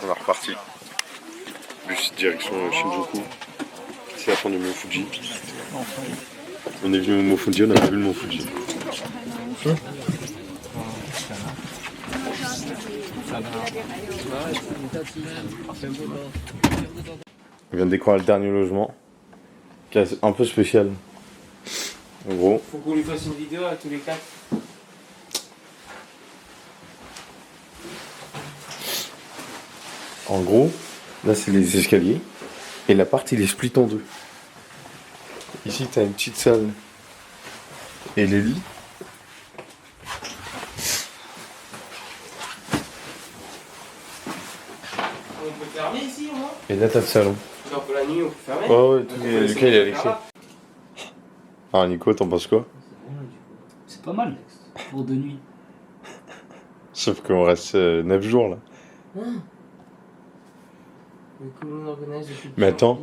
On est reparti. Bus direction Shinjuku. C'est la fin du Mont Fuji. On est venu au Mont Fuji, on a pas vu le Mont Fuji. On vient de découvrir le dernier logement, qui est un peu spécial. En gros. Faut qu'on lui fasse une vidéo à tous les quatre. En gros, là c'est les escaliers, et l'appart il est split en deux. Ici t'as une petite salle, et les lits. On peut fermer ici au moins. Et là t'as le salon. Genre pour la nuit on peut fermer. Ouais, Lucas il a les clés. Alors Nico, t'en penses quoi? C'est pas mal pour 2 nuits. Sauf qu'on reste 9 jours là. Mais attends,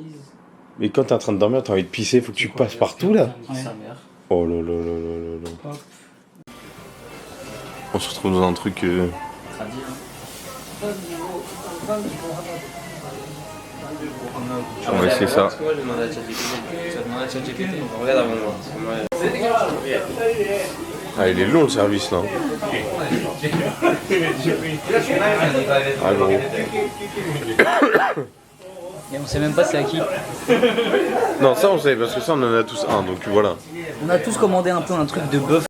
mais quand t'es en train de dormir, t'as envie de pisser, faut que tu passes partout là. Ouais. Oh là là là là là là. On se retrouve dans un truc. On va essayer ça. Parce que moi je demande à ChatGPT. Tu as demandé à ChatGPT. Regarde avant moi. Parce que moi. Ah, il est long le service là. Ah gros. Et on sait même pas c'est à qui. Non, ça on sait parce que ça on en a tous un, donc voilà. On a tous commandé un peu un truc de bœuf.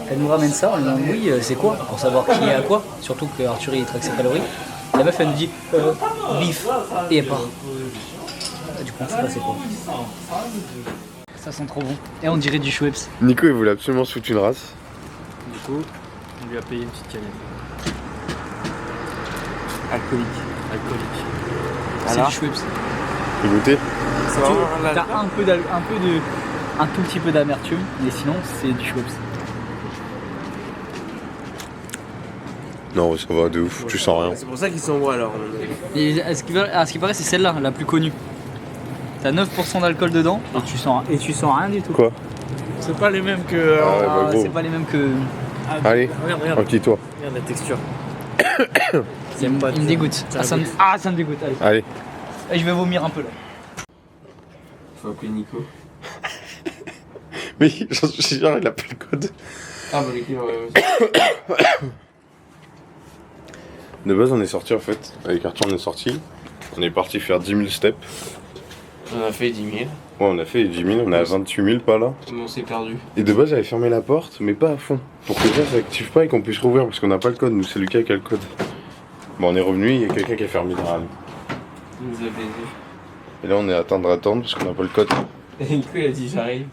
Elle nous ramène ça, on lui demande oui, c'est quoi? Pour savoir qui est à quoi. Surtout que Arthur il traque ses calories. La meuf elle nous dit bif et elle part. Du coup on sait pas c'est quoi. Ça sent trop bon. Et on dirait du Schweppes. Nico il voulait absolument se foutre une race. Du coup, on lui a payé une petite canette. Alcoolique. C'est du Schweppes. Tu veux goûter? T'as un tout petit peu d'amertume, mais sinon c'est du Schweppes. Non, ça va de ouf, tu sens rien. C'est pour ça qu'ils sont gros alors. Et à ce qui paraît, c'est celle-là, la plus connue. T'as 9% d'alcool dedans et tu sens rien du tout. Quoi? C'est pas les mêmes que. Ah ouais, bah gros. C'est pas les mêmes que. Allez, Regarde. tranquille-toi. Regarde la texture. Il me dégoûte. Ça me dégoûte. Allez. Allez. Et je vais vomir un peu là. Faut appeler Nico. Oui, j'en suis sûr, il a pas le code. Ah bah les clés, ouais. De base, on est sorti en fait. Avec Arthur, on est sorti. On est parti faire 10 000 steps. On a fait 10 000. Ouais, on a fait 10 000, on est à 28 000 pas là. Mais on s'est perdu. Et de base, j'avais fermé la porte, mais pas à fond. Pour que ça s'active pas et qu'on puisse rouvrir parce qu'on n'a pas le code. Nous, c'est Lucas qui a le code. Bon, on est revenu, il y a quelqu'un qui a fermé derrière nous. Il nous a baisé. Et là, on est à attendre parce qu'on n'a pas le code. Et Nico il a dit j'arrive.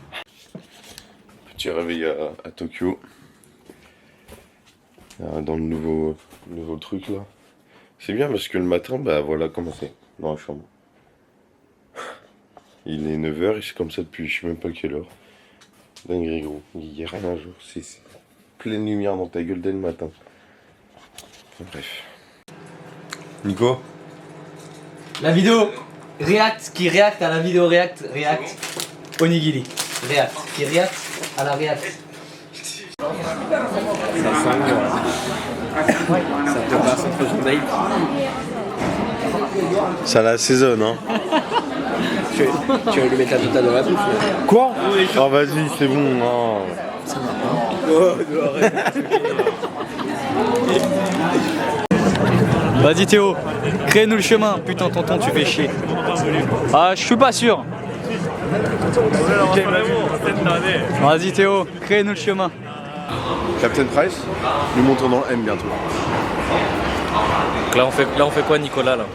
Petit réveil à Tokyo. Dans le nouveau truc là. C'est bien parce que le matin, bah voilà comment c'est dans la chambre. Il est 9h et c'est comme ça depuis je sais même pas quelle heure. Dinguerie gros, il y a rien un jour. C'est pleine lumière dans ta gueule dès le matin. Enfin, bref. Nico? La vidéo React qui react à la vidéo React Onigiri. React qui react à la React. Ça sent ouais. Ça prépare cette journée. Ça la saisonne hein. Tu vas lui mettre la totale dans la bouche. Quoi? Oh vas-y c'est bon hein. Vas-y Théo, crée-nous le chemin. Putain tonton tu fais chier. Ah je suis pas sûr. Vas-y Théo, crée-nous le chemin. Captain Price, nous montons dans le M bientôt. Donc là on fait quoi Nicolas là?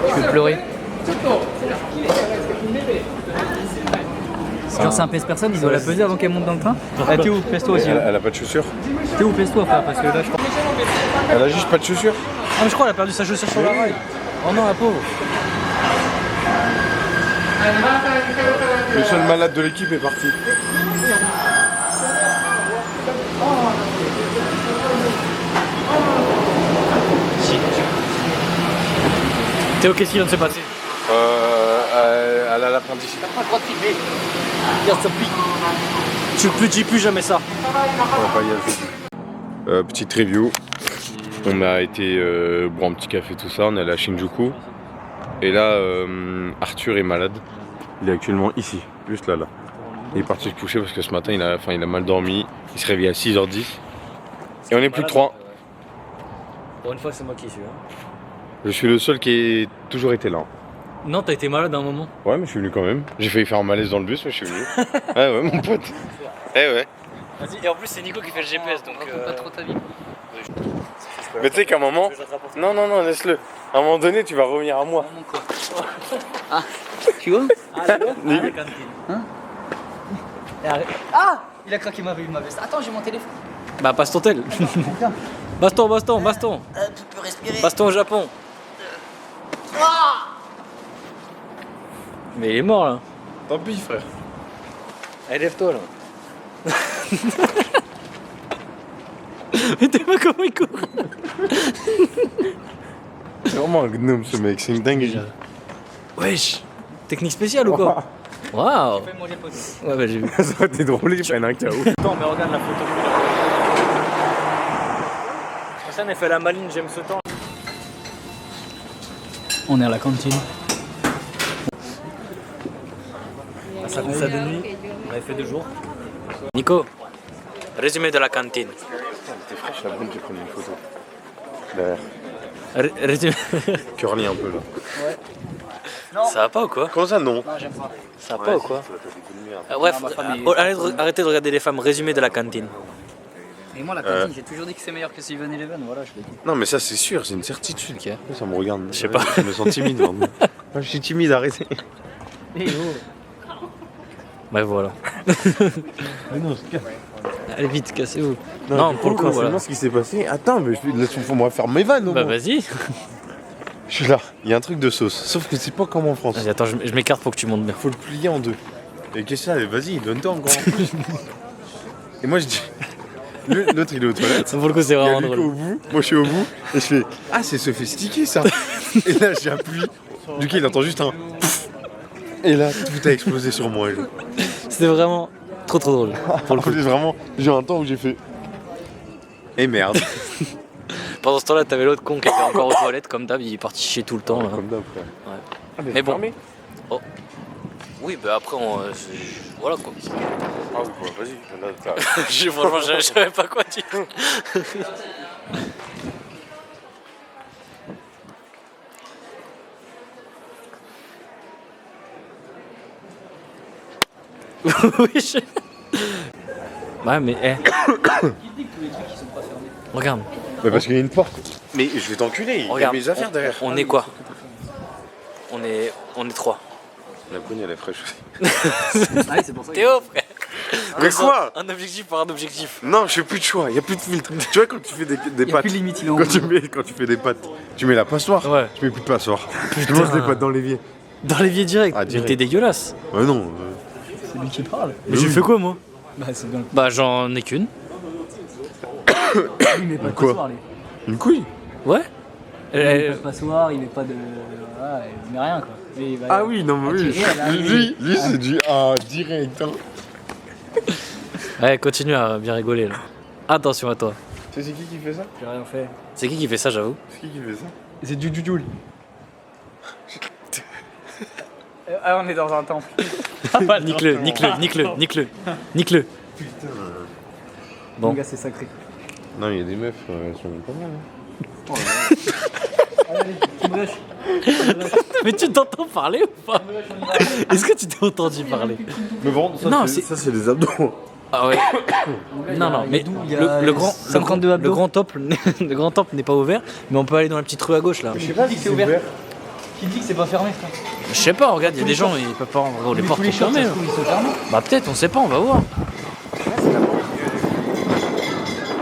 Je vais pleurer. Genre c'est un pèse-personne, il doit la peser avant qu'elle monte dans le train. Ah, Théo, pèse-toi aussi. Elle a pas de chaussures? Théo, pèse-toi frère, parce que là je crois... Elle a juste pas de chaussures? Ah mais je crois qu'elle a perdu sa chaussure sur la rail. Oh non la pauvre. Le seul malade de l'équipe est parti. Théo, qu'est-ce qui vient de se passer? Elle a l'apprenticité. T'as pas le droit de filmer. Regarde ça pique. Tu ne dis plus jamais ça. On va pas y aller. Petite review. On a été boire un petit café, tout ça. On est allé à Shinjuku. Et là, Arthur est malade. Il est actuellement ici, juste là. Il est parti se coucher parce que ce matin, il a mal dormi. Il se réveille à 6h10. Et on est plus que 3. Pour une fois, c'est moi qui suis. Hein. Je suis le seul qui a toujours été là. Non, t'as été malade à un moment. Ouais, mais je suis venu quand même. J'ai failli faire un malaise dans le bus, mais je suis venu. Ouais, mon pote. Eh ouais. Vas-y, et en plus, c'est Nico qui fait le GPS, donc. Pas trop ta vie. Mais tu sais qu'à un moment. Non, laisse-le. À un moment donné, tu vas revenir à moi. Ah, tu vois? Ah, d'accord. Nico. La cantine. Hein? Ah! Il a craqué ma veste. Attends, j'ai mon téléphone. Bah, passe ton tel. Baston. Tu peux respirer. Baston au Japon. Mais il est mort là. Tant pis, frère. Allez, lève-toi là. Mais t'es pas comment il court. C'est vraiment un gnome, ce mec. C'est une dinguerie. Wesh. Technique spéciale ou quoi? Waouh. Ouais, bah j'ai vu. Ça aurait été drôle, il prenne un KO. Attends, mais regarde la photo. Ça, elle fait la maline, j'aime ce temps. On est à la cantine. Ça coupe ça de nuit. On avait fait 2 jours. Nico, résumé de la cantine. T'es fraîche la brune, j'ai pris une photo. Derrière. Résumé. Curly un peu là. Ouais. Ça va pas ou quoi? Comment ça, non? Non, j'aime pas. Ça va pas ou quoi? Bref, arrêtez de regarder les femmes. Résumé de la cantine. Et moi, la cantine, j'ai toujours dit que c'est meilleur que 7-Eleven. Voilà, je l'ai dit. Non, mais ça, c'est sûr, c'est une certitude. Ok. Ça me regarde. Je sais pas. Je me sens timide, vraiment. Je suis timide, arrêtez. Ouais, voilà. Mais non, c'est Allez vite, cassez-vous. Non, pour le coup, voilà. ce qui s'est passé. Attends, mais laisse-moi faire mes vannes. Bah, vas-y. Je suis là, il y a un truc de sauce. Sauf que c'est pas comme en France. Vas-y, attends, je m'écarte pour que tu montes bien. Faut le plier en 2. Et qu'est-ce que ça? Vas-y, donne-toi encore en plus. Et moi, je dis. L'autre, il est aux toilettes. Pour le coup, c'est Il y a vraiment Luc drôle. au bout, moi je suis au bout, et je fais ah, c'est sophistiqué ça. Et là, j'appuie. Du coup, il entend juste un pfff. Et là, tout a explosé sur moi. C'était vraiment trop drôle. Pour le coup, vraiment, j'ai un temps où j'ai fait. Et merde. Pendant ce temps-là, t'avais l'autre con qui était encore aux toilettes, comme d'hab, il est parti chier tout le temps. Là. Comme d'hab, frère. Ouais. Ah, Mais bon. Oh. Oui, bah après, voilà quoi. Ah oui, quoi, vas-y. Franchement, je savais pas quoi dire. Oui, je... Ouais, mais regarde. Mais parce qu'il y a une porte. Mais je vais t'enculer, il y a Regarde, mes affaires derrière. On est quoi? On est 3. La brune, elle est fraîche aussi. Ah oui, c'est pour ça. Théo, frère. Mais quoi? Un objectif par un objectif. Non, je fais plus de choix, il y a plus de filtre. Tu vois, quand tu fais des pâtes. plus de limite, il est en Quand tu fais des pâtes, tu mets la passoire. Ouais. Tu mets plus de passoire. Tu manges des pâtes dans l'évier. Dans l'évier direct. Ah, direct. T'es dégueulasse. Ouais, non. C'est lui qui parle. Mais j'ai fait quoi moi? Bah c'est bien. Bah j'en ai qu'une. Il met pas de Quoi? passoire lui. Une couille? Ouais. Il met pas de passoire, il met pas de. Voilà, il met rien quoi. Mais il va- Ah oui, non, mais oui. tirer, elle a Lui c'est du ah, direct. Hein. Ouais, continue à bien rigoler là. Attention à toi. Tu sais, c'est qui fait ça? J'ai rien fait. C'est qui fait ça, j'avoue? C'est qui fait ça? C'est du Jujoul. Ah, on est dans un temple. Nique-le. Nique-le. Putain. Bon. Mon gars, c'est sacré. Non, il y a des meufs, elles sont pas mal. Hein. Allez, tu me lâches. Mais tu t'entends parler ou pas? Est-ce que tu t'es entendu parler? Mais bon, Non, ça c'est des abdos. Ah ouais. Non, mais le grand 52 le abdos. grand temple n'est pas ouvert, mais on peut aller dans la petite rue à gauche là. Je sais pas si c'est ouvert. Qui dit que c'est pas fermé, frère? Je sais pas, regarde, il y a des gens, ils peuvent pas rentrer, les portes sont fermées. Là. Ils sont fermés. Bah peut-être, on sait pas, on va voir.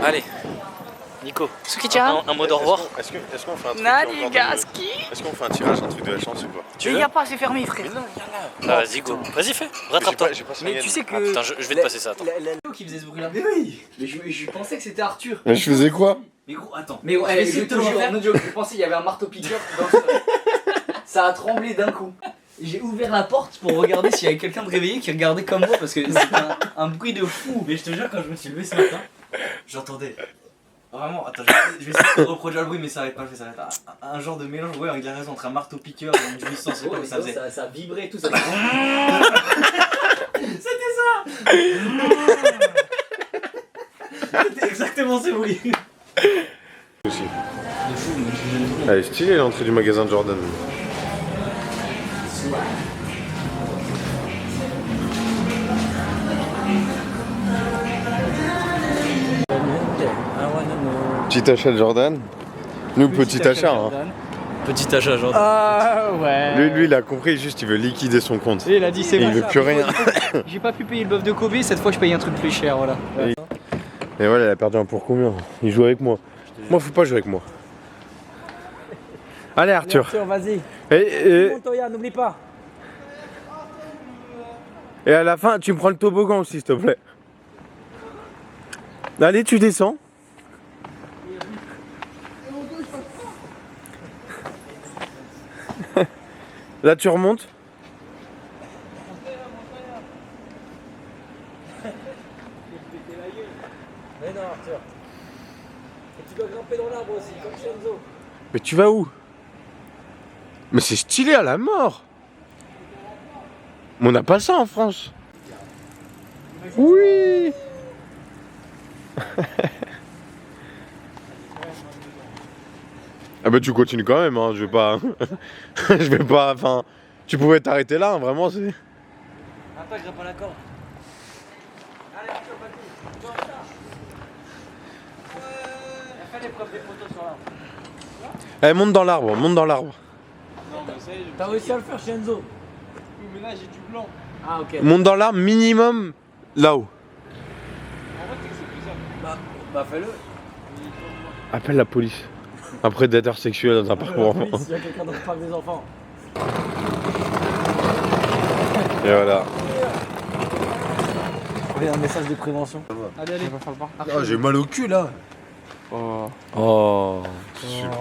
Allez, Nico, un mot de revoir. Est-ce qu'on fait un truc Est-ce qu'on fait un tirage, un truc de la chance ou pas? Tu veux? Il y a pas, c'est fermé, frère. Ah, vas-y, go. Vas-y, fais, rattrape-toi. Mais tu sais que. Ah, putain, je vais te passer ça, attends. La qui faisait ce bruit là. Mais oui. Mais je pensais que c'était Arthur. Mais je faisais quoi? Mais gros, attends. Mais ouais, je te jure, je pensais qu'il y avait un marteau-piqueur dans le. Ça a tremblé d'un coup. J'ai ouvert la porte pour regarder s'il y avait quelqu'un de réveillé qui regardait comme moi parce que c'était un bruit de fou. Mais je te jure, quand je me suis levé ce matin, j'entendais. Vraiment, attends, je vais essayer de reproduire le bruit, mais ça arrête pas, ça arrête. Un genre de mélange, ouais, il a raison, entre un marteau-piqueur et une jouissance, c'est quoi que ça faisait. Ça vibrait tout ça. C'était ça. C'était exactement ce bruit. Aussi. Elle est stylée l'entrée du magasin de Jordan. Petit achat de Jordan. Nous, petit achat. Hein. Petit achat, genre. Ah ouais. Lui, il a compris, juste il veut liquider son compte. Et il a dit c'est Et bon. il veut plus rien. J'ai pas pu payer le bœuf de Kobe, cette fois je paye un truc plus cher, voilà. Et voilà, il a perdu un pour combien? Il joue avec moi. Moi, faut pas jouer avec moi. Allez, Arthur. Vas-y. Et Montoya, n'oublie pas. à la fin, tu me prends le toboggan aussi, s'il te plaît. Allez, tu descends. Là, tu remontes. Mais non, Arthur. Et tu dois grimper dans l'arbre aussi, comme Shenzo. Mais tu vas où? Mais c'est stylé à la mort. Mais on n'a pas ça en France. Oui. Ah bah tu continues quand même, hein. Je vais pas... je vais pas... Enfin... Tu pouvais t'arrêter là, hein, vraiment, c'est... Attends, grimpe pas la corde. Allez, Arthur, vas-y. Fais l'épreuve des photos sur l'arbre. Eh, monte dans l'arbre, monte dans l'arbre. T'as réussi à le faire, Shenzo? Oui, mais là j'ai du blanc. Ah, ok. Monte dans l'arbre minimum là-haut. Bah fais-le. Appelle la police. Un prédateur sexuel dans un parcours enfant. Il y a quelqu'un d'autre parle des enfants. Et voilà. Oui, un message de prévention. Allez, allez. Ah, j'ai mal au cul là. Oh.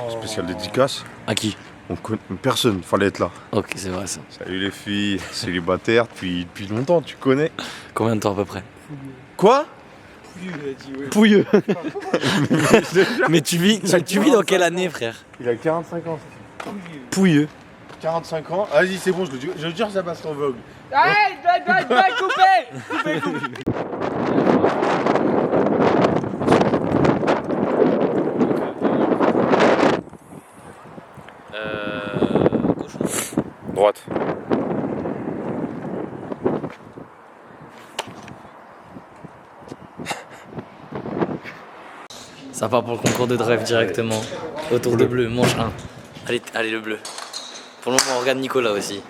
Spécial dédicace. À qui? On connaît personne, fallait être là. Ok, c'est vrai ça. Salut les filles, célibataires depuis longtemps, tu connais. Combien de temps à peu près? Quoi? Pouilleux. Mais tu vis dans quelle année, frère? Il a 45 ans. Pouilleux. 45 ans. Vas-y, c'est bon, je le jure, ça passe en vogue. Allez, coupez. Gauche. Droite. Ça part pour le concours de drive directement. Autour de bleu, manche 1. Allez le bleu. Pour le moment, on regarde Nicolas aussi.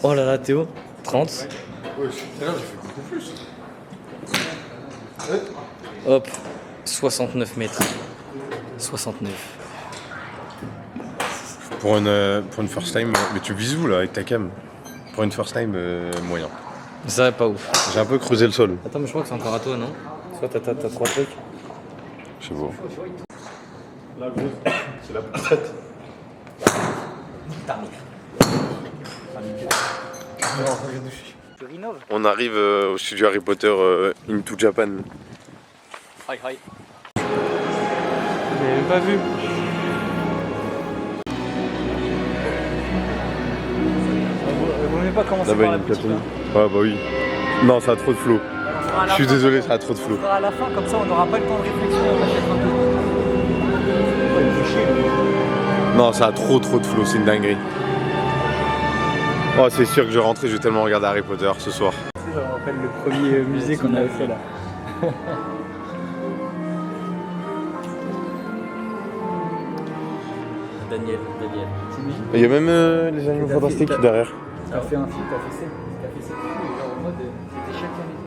Oh là là, Théo, 30. Hop, 69 mètres. 69. Pour une first time, mais tu vises où là avec ta cam? Pour une first time, moyen. Ça va pas ouf. J'ai un peu creusé le sol. Attends, mais je crois que c'est encore à toi, non? Soit t'as 3 trucs. Je sais pas. La grosse, c'est la petite. On arrive au studio Harry Potter Into Japan. Hi. J'ai même pas vu. Vous n'aimez pas commencer Là-bas, par la une boutique, platine. là. Ouais, bah oui. Non, ça a trop de flow. On fera à la Je suis fin, désolé, comme ça a trop de flow. On fera à la fin, comme ça on n'aura pas le temps de réflexion, on achète un peu. Oh, il me fait chier, lui. Non, ça a trop de flow, c'est une dinguerie. Oh, c'est sûr que je vais rentrer, je vais tellement regarder Harry Potter ce soir. Ça me rappelle le premier musée qu'on avait fait là. Daniel. Il y a même les animaux fantastiques derrière. T'as fait un film, t'as fait cette film, genre en mode c'était chaque année.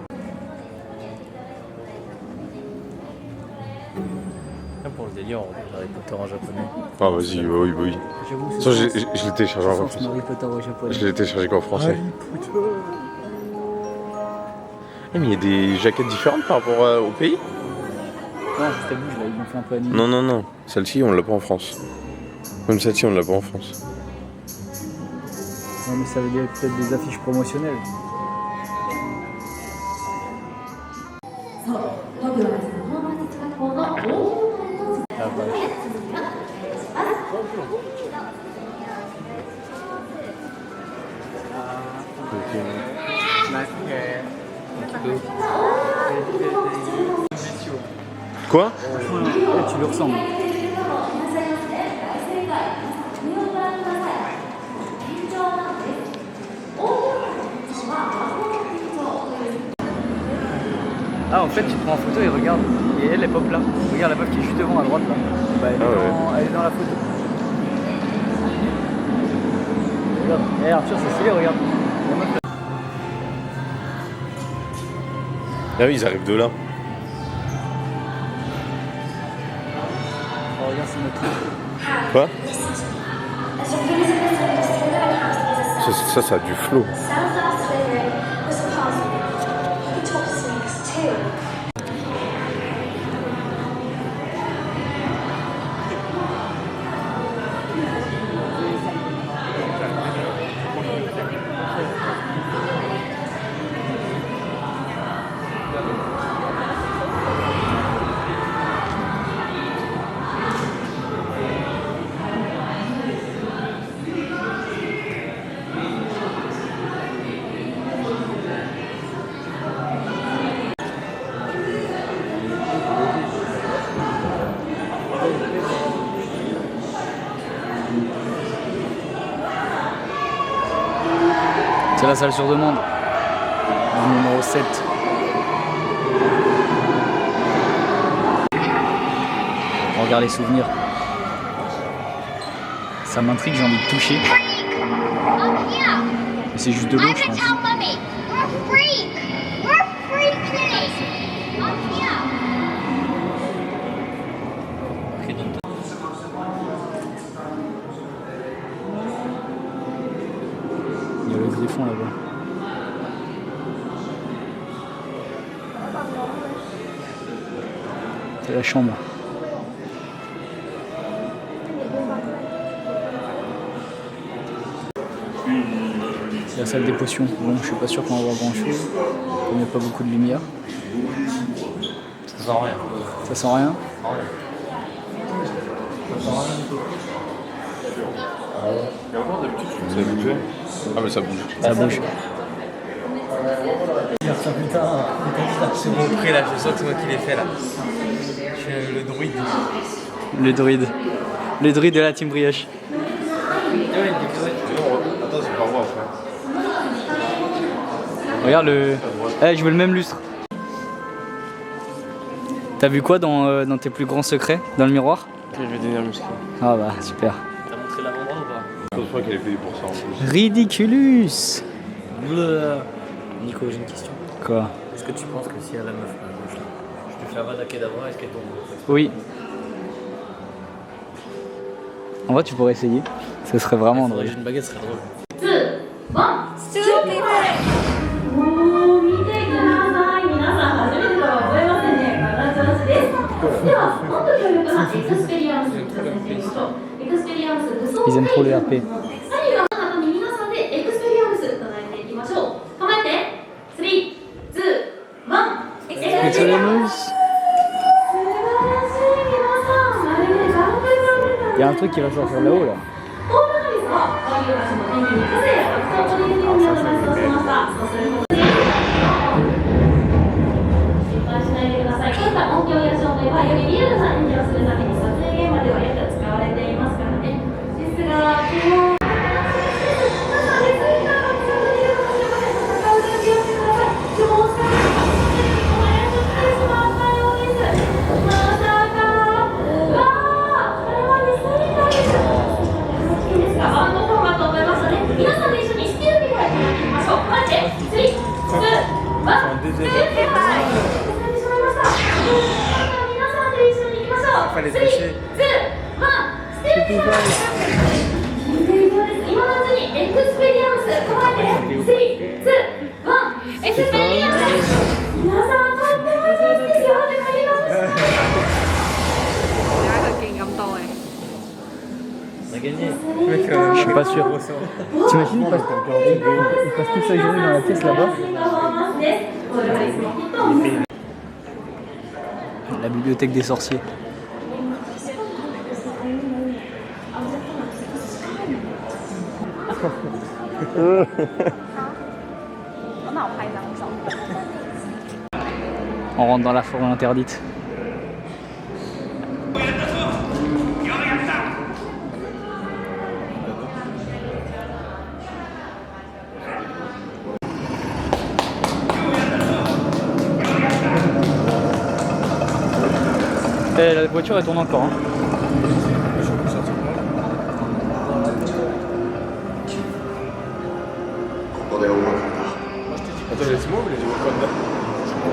Pour le délire, on regarde Harry Potter en japonais. Ah, vas-y, bah oui. J'avoue, Ça, je l'ai téléchargé en français. Harry Potter au japonais. Je l'ai téléchargé qu'en français. Eh, mais il y a des jaquettes différentes par rapport au pays? Non, je t'avoue, je l'avais gonflé un peu animé. Non. Celle-ci, on l'a pas en France. Même celle-ci, on l'a pas en France. Non, mais ça veut dire peut-être des affiches promotionnelles. Ah, vache. Quoi? Tu lui ressembles. Ah, en fait, tu te prends en photo et regarde. Et elle pop là. Regarde la meuf qui est juste devant à droite là. Bah, elle est dans la photo. Regarde. Eh Arthur, c'est stylé, regarde. La meuf, là. Ah oui, ils arrivent de là. Oh, regarde, c'est notre truc. Quoi? Ça a du flow. C'est la salle sur demande. Le numéro 7. On regarde les souvenirs. Ça m'intrigue, j'ai envie de toucher. Mais c'est juste de l'eau, je pense. Il y a le griffon là-bas. C'est la chambre. C'est la salle des potions. Bon, je suis pas sûr qu'on va voir grand chose. Il n'y a pas beaucoup de lumière. Ça sent rien. Ça sent rien. Et encore d'habitude, je trouve ça habitué. Ah, mais ça bouge. Ça bouge. C'est mon prêt là, je sens que c'est moi qui l'ai fait là. Je suis le druide. Le druide. Le druide de la team brioche. Attends, c'est pas moi après. Regarde le. Eh, je veux le même lustre. T'as vu quoi dans tes plus grands secrets? Dans le miroir? Je vais devenir musclé. Ah bah, super. T'as montré l'avant-bras ou pas? Je pense pas qu'elle est payée pour ça en plus. Ridiculus. Nico, j'ai une question. Quoi? Est-ce que tu penses que si elle a la meuf à gauche là, je te fais Avada Kedavra, est-ce qu'elle tombe? Oui. En vrai, tu pourrais essayer. Ce serait vraiment drôle. J'ai une baguette, ce serait drôle. もう見てください。皆さん初めてとは思いませんね。こんな調子です。では、もっと強力なエクスペリエンスに挑戦してみましょう。エクスペリエンス武装 Ils aiment trop les RP. 最後の方に皆さんでエクスペリエンスと唱えていきましょう。構えて、3、2、1、エクスペリエンス。素晴らしい皆さん。まるでガンプラ Il y a un truc qui va sortir là-haut là. 大中ですが、バイオラスの天気に個性や特徴を取り入れるようにお話をしました。そうすることで心配しないでください。こういった音響や照明はよりリアルな演技をするために撮影現場ではよく使われていますからね。ですが、このバンドフォーマットを覚えましたね。皆さんで一緒 Il passe toute sa journée dans la pièce là-bas. パフォーマンスです。これはいつもきっとお見せ La bibliothèque des sorciers. On rentre dans la forêt interdite. Eh, la voiture elle tourne encore. Hein.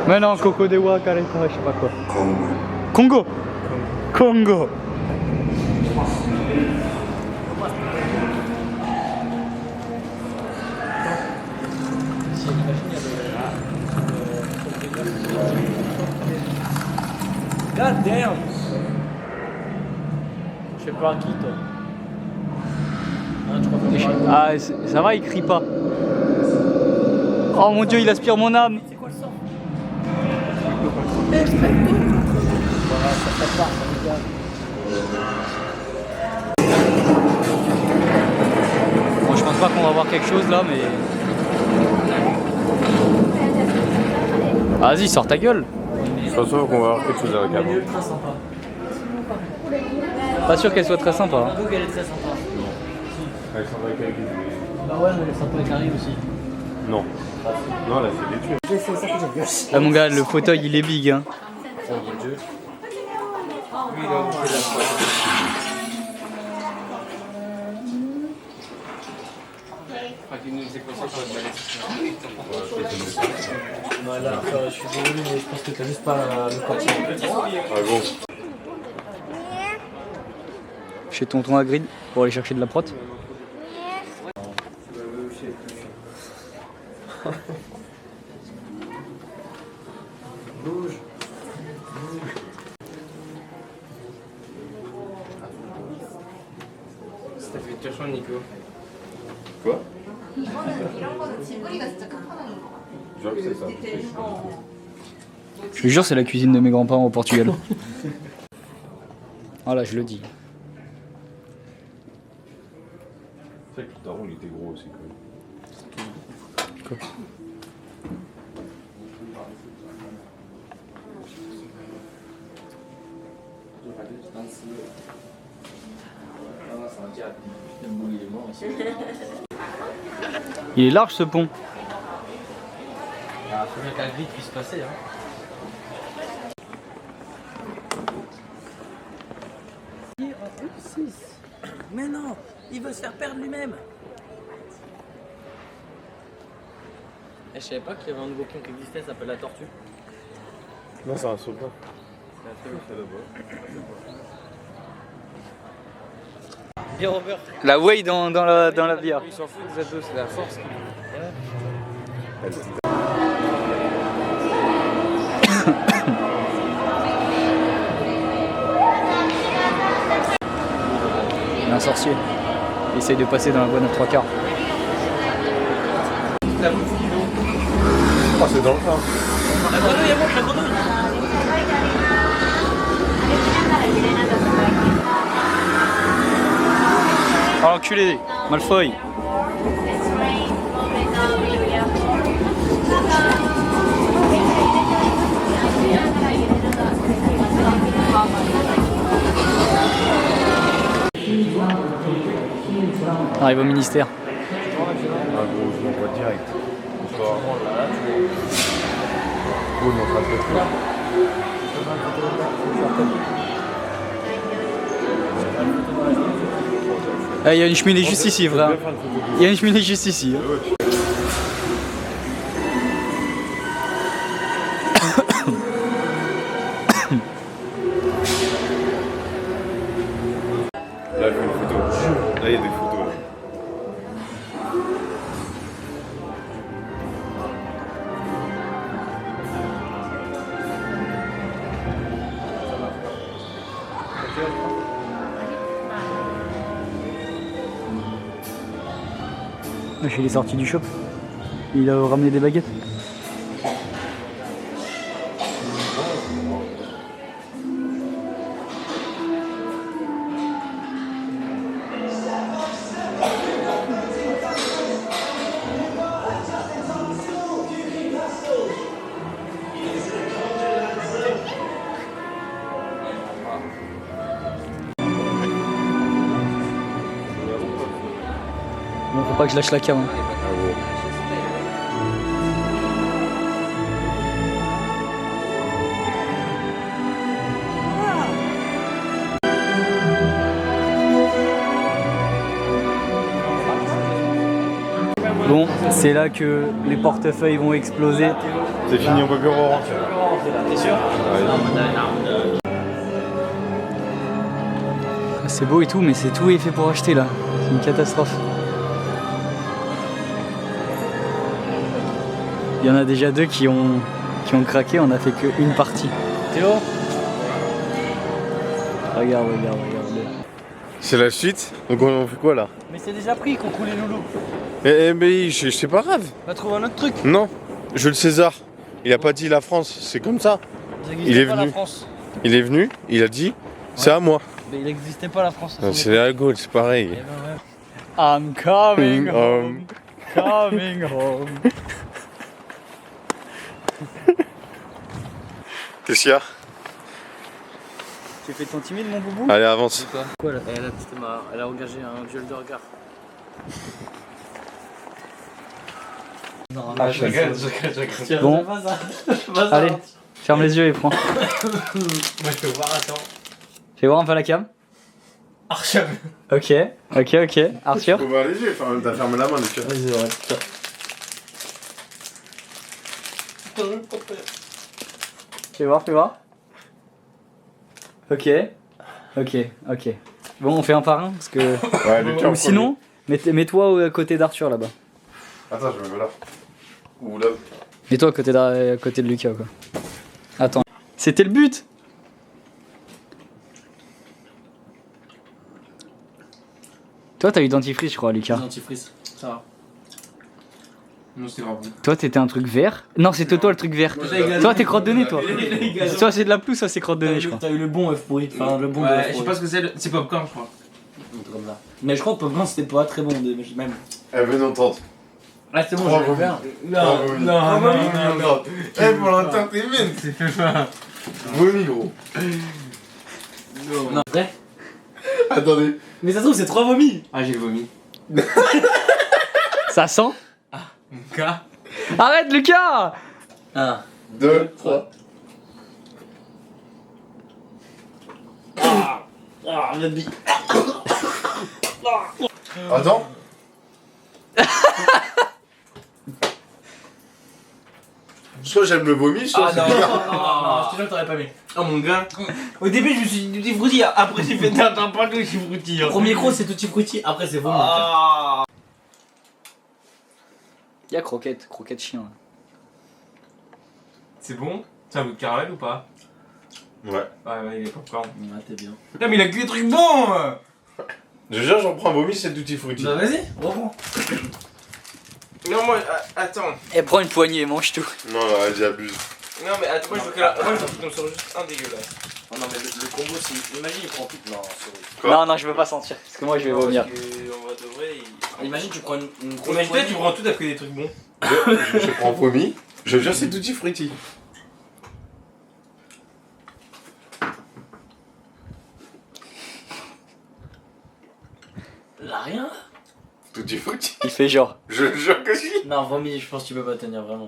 Mais non, Coco de Wakare, je sais pas quoi. Congo. Congo. God damn! Je fais peur à qui toi? Ah, tu crois que Ah, ça va, il crie pas. Oh mon dieu, il aspire mon âme. c'est quoi le son? Bon, je pense pas qu'on va voir quelque chose là, mais. Vas-y, sors ta gueule. Je pense pas qu'on va avoir quelque chose à Elle regarder. est très sympa. Pas sûr qu'elle soit très sympa. Hein. J'avoue qu'elle est très sympa. Alexandra Caillou. Bah ouais, mais elle est sympa avec Harry aussi. Non. Non, là, c'est des tués. Ah mon gars, le fauteuil il est big hein. Non, là, je suis désolé, mais je pense que t'as juste pas le quartier. Ah bon? Chez tonton Hagrid pour aller chercher de la prot. Bouge. C'était fait toujours Nico. Quoi? Genre que c'est ça. Je te jure, c'est la cuisine de mes grands-parents au Portugal. Voilà, je le dis. C'est vrai que le daron, il était gros aussi, quand même. Quoi? Il est large ce pont. Ah, faut bien qu'Hagrid puisse passer, hein. Mais non, il veut se faire perdre lui-même. Je savais pas qu'il y avait un nouveau pion qui existait, ça s'appelle la tortue. Non, c'est un soldat. Bien Robert. La way dans la bière. Il s'en fout des ados, c'est la force. Il y a un sorcier. Il essaye de passer dans la bonne à 3/4. Ah, c'est dans le train. La grenouille, elle monte, la grenouille. Oh l'enculé, Malfoy. On arrive au ministère. Ah, gros, je l'envoie direct. Bonsoir. Gros, il est en train de le faire. Ah, il y a une cheminée juste ici, frère. Il y a une cheminée juste ici. Là, il fait une photo. Là, il y a des photos. Là. Il est sorti du shop. Il a ramené des baguettes. Bon, faut pas que je lâche la cam. Hein. Bon, c'est là que les portefeuilles vont exploser. C'est fini, on peut plus rentrer. T'es sûr? C'est beau et tout, mais c'est tout est fait pour acheter là. C'est une catastrophe. Il y en a déjà deux qui ont craqué, on a fait qu'une partie. Théo? Regarde. C'est la suite. Donc on fait quoi là? Mais c'est déjà pris qu'on coule les loulous. Mais c'est pas grave. On va trouver un autre truc. Non, Jules César. Il a pas dit la France, c'est comme ça. Il est venu. Il est venu, il a dit c'est à moi. Mais il n'existait pas la France. C'est la Gaule, c'est pareil. I'm coming home. Coming home. Qu'est-ce qu'il y a? Tu fais ton timide mon boubou? Allez, avance. Quoi là? Elle a engagé un duel de regard. Je regrette. Bon, allez, ferme les yeux et prends. Moi je peux voir, attends. Fais voir un peu la cam. Archer. Ok. Arthur. Faut voir les yeux, t'as fermé la main, Lucas. Vas-y, ouais. Fais voir. Ok. Bon, on fait un par un parce que. Ouais, Lucas. Ou sinon, mets-toi à côté d'Arthur là-bas. Attends, je me mets là. Ou là. Mets-toi à côté de Lucas quoi. Attends. C'était le but. Toi, t'as eu dentifrice, je crois, Lucas. Dentifrice, ça va. Non, c'était grave. Toi, t'étais un truc vert. Non, c'était toi le truc vert. Toi, t'es crotte de nez, toi. Toi, c'est de la pelouse, ça, c'est crotte de nez, je crois. T'as eu le bon œuf pourri. Enfin, le bon Ouais, je sais pas ce que c'est, c'est popcorn, je crois. Comme ça. Mais je crois que popcorn c'était pas très bon, même. Elle veut nous tenter. Ah, c'est bon, Trois je vais le vomis. faire. Non. Eh, pour l'entertainment. C'est fait pas. Vomi, gros. Non, vrai. Attendez. Mais ça se trouve, c'est 3 vomis. Ah, j'ai le vomi. Ça sent. Mon gars. Arrête, Lucas. 1, 2, 3. Ah, le bi. Attends. Soit j'aime le vomi, soit Ah c'est non, bizarre. non, je te jure que t'aurais pas aimé. Oh mon gars. Au début, je me suis dit tutti frutti, après j'ai fait t'as pas tutti frutti. Premier croc, c'est tutti frutti, après c'est vomi. Ah. Y'a croquette chien. Là. C'est bon? C'est un goût de caramel ou pas? Ouais. Ouais, il est popcorn. Ah, t'es bien. Putain, mais il a que des trucs bons! Je jure, j'en prends un vomi, c'est tutti frutti. Bah, vas-y, reprends. Non, moi, attends. Et prends une poignée et mange tout. Non, j'abuse. Non, mais attends, moi je veux qu'il en sort juste un dégueulasse. Oh non, mais le combo, c'est. Imagine, il prend tout. Non, sorry. Quoi? Non, je veux pas sentir. Parce que moi, je vais vomir. Parce qu'on va de vrai. Imagine, tu prends une grosse. Imagine, tu prends tout, t'as que des trucs bons. Je prends vomi. Je jure, c'est tutti frutti. Là, rien. Tutti frutti. Il fait genre. Je jure que si. Non, vomi, je pense que tu peux pas tenir vraiment.